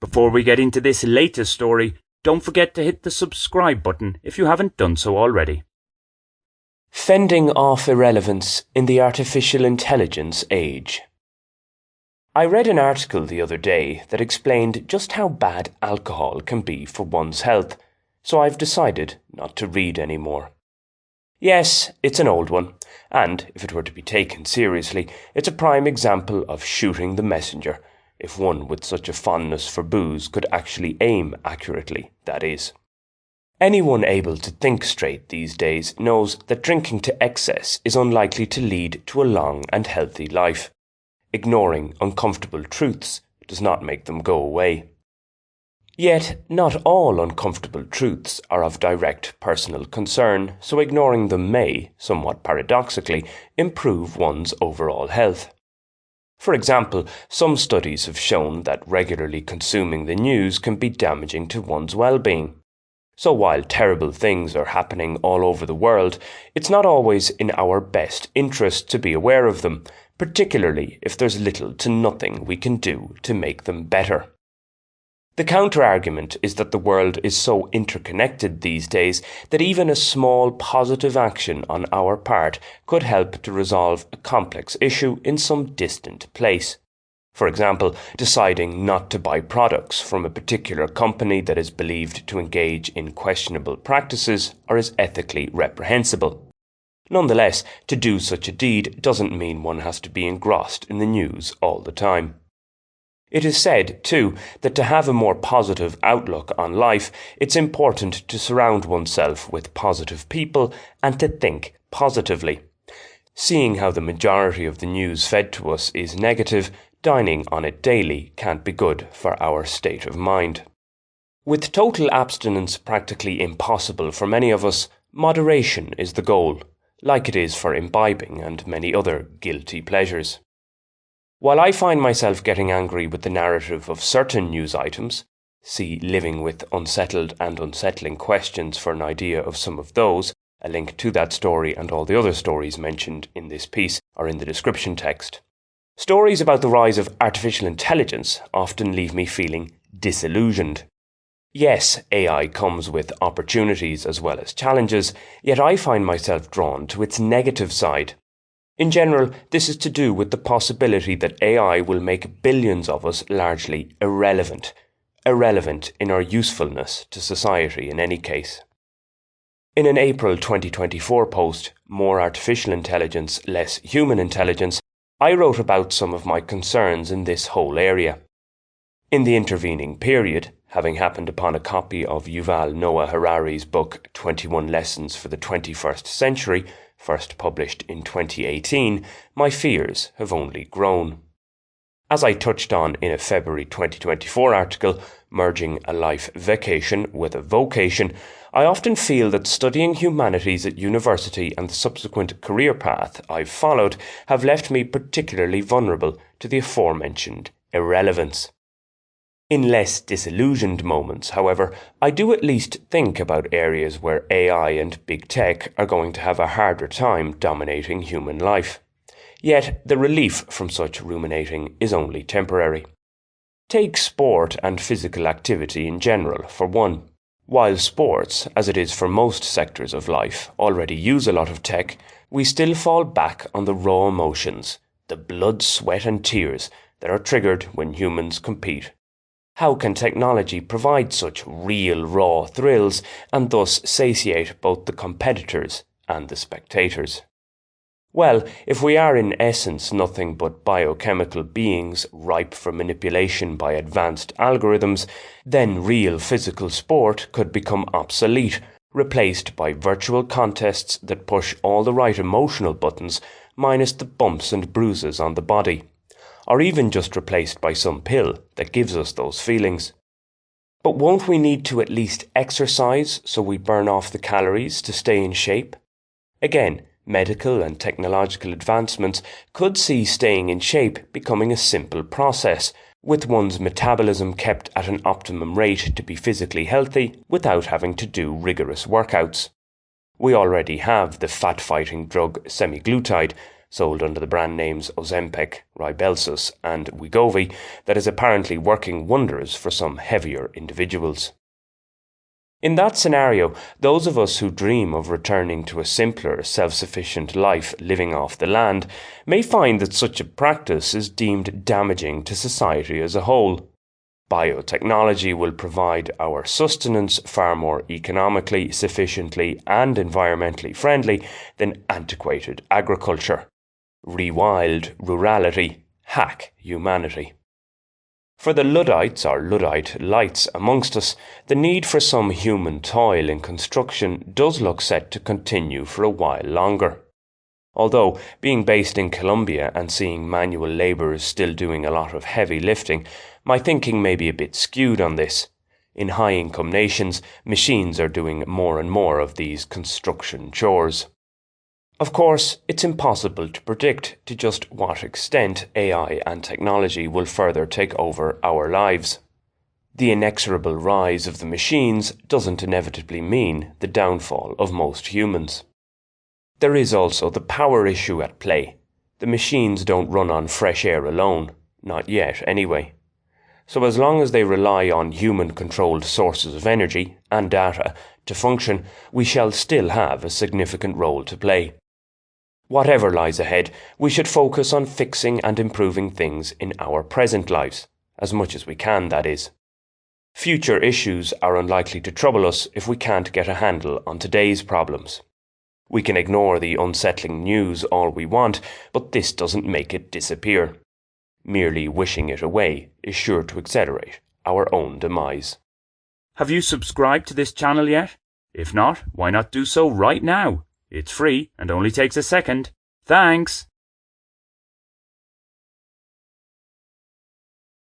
Before we get into this latest story, don't forget to hit the subscribe button if you haven't done so already. Fending off irrelevance in the artificial intelligence age. I read an article the other day that explained just how bad alcohol can be for one's health, so I've decided not to read anymore. Yes, it's an old one, and if it were to be taken seriously, it's a prime example of shooting the messenger, if one with such a fondness for booze could actually aim accurately, that is. Anyone able to think straight these days knows that drinking to excess is unlikely to lead to a long and healthy life. Ignoring uncomfortable truths does not make them go away. Yet, not all uncomfortable truths are of direct personal concern, so ignoring them may, somewhat paradoxically, improve one's overall health. For example, some studies have shown that regularly consuming the news can be damaging to one's well-being. So while terrible things are happening all over the world, it's not always in our best interest to be aware of them, particularly if there's little to nothing we can do to make them better. The counter-argument is that the world is so interconnected these days that even a small positive action on our part could help to resolve a complex issue in some distant place. For example, deciding not to buy products from a particular company that is believed to engage in questionable practices or is ethically reprehensible. Nonetheless, to do such a deed doesn't mean one has to be engrossed in the news all the time. It is said, too, that to have a more positive outlook on life, it's important to surround oneself with positive people and to think positively. Seeing how the majority of the news fed to us is negative, dining on it daily can't be good for our state of mind. With total abstinence practically impossible for many of us, moderation is the goal, like it is for imbibing and many other guilty pleasures. While I find myself getting angry with the narrative of certain news items, see Living with Unsettled and Unsettling Questions for an idea of some of those, a link to that story and all the other stories mentioned in this piece are in the description text. Stories about the rise of artificial intelligence often leave me feeling disillusioned. Yes, AI comes with opportunities as well as challenges, yet I find myself drawn to its negative side. In general, this is to do with the possibility that AI will make billions of us largely irrelevant in our usefulness to society in any case. In an April 2024 post, More Artificial Intelligence, Less Human Intelligence, I wrote about some of my concerns in this whole area. In the intervening period, having happened upon a copy of Yuval Noah Harari's book 21 Lessons for the 21st Century, first published in 2018, my fears have only grown. As I touched on in a February 2024 article, Merging a Life Vacation with a Vocation, I often feel that studying humanities at university and the subsequent career path I've followed have left me particularly vulnerable to the aforementioned irrelevance. In less disillusioned moments, however, I do at least think about areas where AI and big tech are going to have a harder time dominating human life. Yet the relief from such ruminating is only temporary. Take sport and physical activity in general, for one. While sports, as it is for most sectors of life, already use a lot of tech, we still fall back on the raw emotions, the blood, sweat and tears that are triggered when humans compete. How can technology provide such real raw thrills and thus satiate both the competitors and the spectators? Well, if we are in essence nothing but biochemical beings ripe for manipulation by advanced algorithms, then real physical sport could become obsolete, replaced by virtual contests that push all the right emotional buttons minus the bumps and bruises on the body. Or even just replaced by some pill that gives us those feelings. But won't we need to at least exercise so we burn off the calories to stay in shape? Again, medical and technological advancements could see staying in shape becoming a simple process, with one's metabolism kept at an optimum rate to be physically healthy without having to do rigorous workouts. We already have the fat-fighting drug semaglutide, sold under the brand names Ozempic, Rybelsus, and Wegovy, that is apparently working wonders for some heavier individuals. In that scenario, those of us who dream of returning to a simpler, self-sufficient life living off the land may find that such a practice is deemed damaging to society as a whole. Biotechnology will provide our sustenance far more economically, sufficiently, and environmentally friendly than antiquated agriculture. Rewild rurality, hack humanity. For the Luddites or Luddite lights amongst us, the need for some human toil in construction does look set to continue for a while longer. Although, being based in Colombia and seeing manual labourers still doing a lot of heavy lifting, my thinking may be a bit skewed on this. In high-income nations, machines are doing more and more of these construction chores. Of course, it's impossible to predict to just what extent AI and technology will further take over our lives. The inexorable rise of the machines doesn't inevitably mean the downfall of most humans. There is also the power issue at play. The machines don't run on fresh air alone, not yet anyway. So as long as they rely on human-controlled sources of energy and data to function, we shall still have a significant role to play. Whatever lies ahead, we should focus on fixing and improving things in our present lives, as much as we can, that is. Future issues are unlikely to trouble us if we can't get a handle on today's problems. We can ignore the unsettling news all we want, but this doesn't make it disappear. Merely wishing it away is sure to accelerate our own demise. Have you subscribed to this channel yet? If not, why not do so right now? It's free and only takes a second. Thanks!